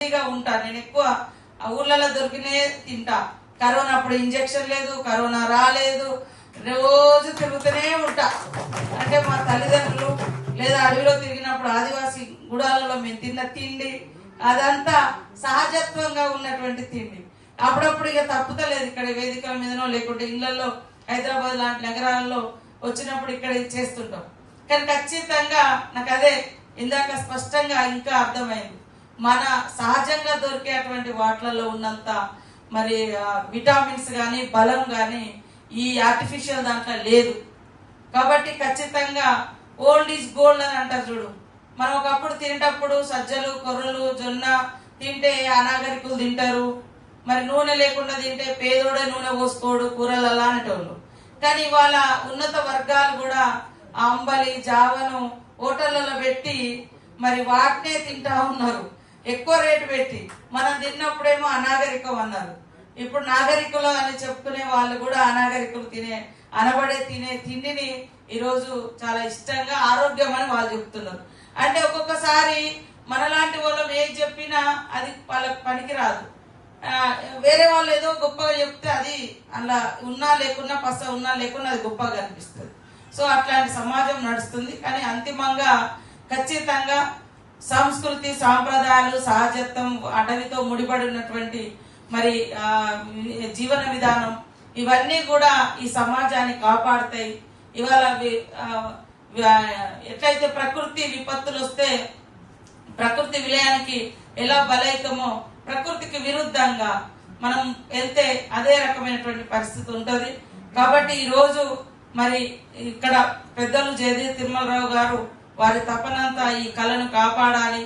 ఉంటా. నేను ఎక్కువ ఊళ్ళలో దొరికినే తింటా. కరోనా అప్పుడు ఇంజక్షన్ లేదు, కరోనా రాలేదు, రోజు తిరుగుతూనే ఉంటా. అంటే మా తల్లిదండ్రులు లేదా అడవిలో తిరిగినప్పుడు ఆదివాసీ గుడాలలో మేము తిన్న తిండి అదంతా సహజత్వంగా ఉన్నటువంటి తిండి. అప్పుడప్పుడు ఇక తప్పుతలేదు, ఇక్కడ వేదికల మీదనో లేకుంటే ఇళ్లలో హైదరాబాద్ లాంటి నగరాల్లో వచ్చినప్పుడు ఇక్కడ చేస్తుంటాం. కానీ ఖచ్చితంగా నాకు అదే ఇందాక స్పష్టంగా ఇంకా అర్థమైంది, మన సహజంగా దొరికేటువంటి వాటిలలో ఉన్నంత మరి విటామిన్స్ కానీ బలం కానీ ఈ ఆర్టిఫిషియల్ దాంట్లో లేదు. కాబట్టి ఖచ్చితంగా ఓల్డ్ ఈజ్ గోల్డ్ అని అంటారు చూడు. మనం ఒకప్పుడు తినేటప్పుడు సజ్జలు కొర్రలు జొన్న తింటే అనాగరికులు తింటారు, మరి నూనె లేకుండా తింటే పేదోడే నూనె పోసుకోడు కూరలలా అనేటోళ్ళు. కానీ ఇవాళ ఉన్నత వర్గాలు కూడా అంబలి జావను హోటళ్లలో పెట్టి మరి వాటినే తింటా ఉన్నారు, ఎక్కువ రేటు పెట్టి. మనం తిన్నప్పుడేమో అనాగరికం అన్నారు, ఇప్పుడు నాగరికులు అని చెప్పుకునే వాళ్ళు కూడా అనాగరికులు అనబడే తినే తిండిని ఈరోజు చాలా ఇష్టంగా ఆరోగ్యం అని వాళ్ళు చెప్తున్నారు. అంటే ఒక్కొక్కసారి మనలాంటి వాళ్ళం ఏం చెప్పినా అది వాళ్ళకి పనికిరాదు. వేరే వాళ్ళు ఏదో గొప్పగా చెప్తే అది అలా ఉన్నా లేకున్నా పస ఉన్నా లేకున్నా అది గొప్పగా అనిపిస్తుంది. సో అట్లాంటి సమాజం నడుస్తుంది. కానీ అంతిమంగా ఖచ్చితంగా సంస్కృతి సాంప్రదాయాలు సహజత్వం అడవితో ముడిపడి ఉన్నటువంటి మరి జీవన విధానం ఇవన్నీ కూడా ఈ సమాజాన్ని కాపాడుతాయి. ఇవాళ ఎట్లయితే ప్రకృతి విపత్తులు వస్తే ప్రకృతి విలయానికి ఎలా బలైతమో ప్రకృతికి విరుద్ధంగా మనం వెళ్తే అదే రకమైనటువంటి పరిస్థితి ఉంటుంది. కాబట్టి ఈ రోజు మరి ఇక్కడ పెద్దలు జయదేవ్ తిరుమలరావు గారు వారి తపనంతా ఈ కళను కాపాడాలి,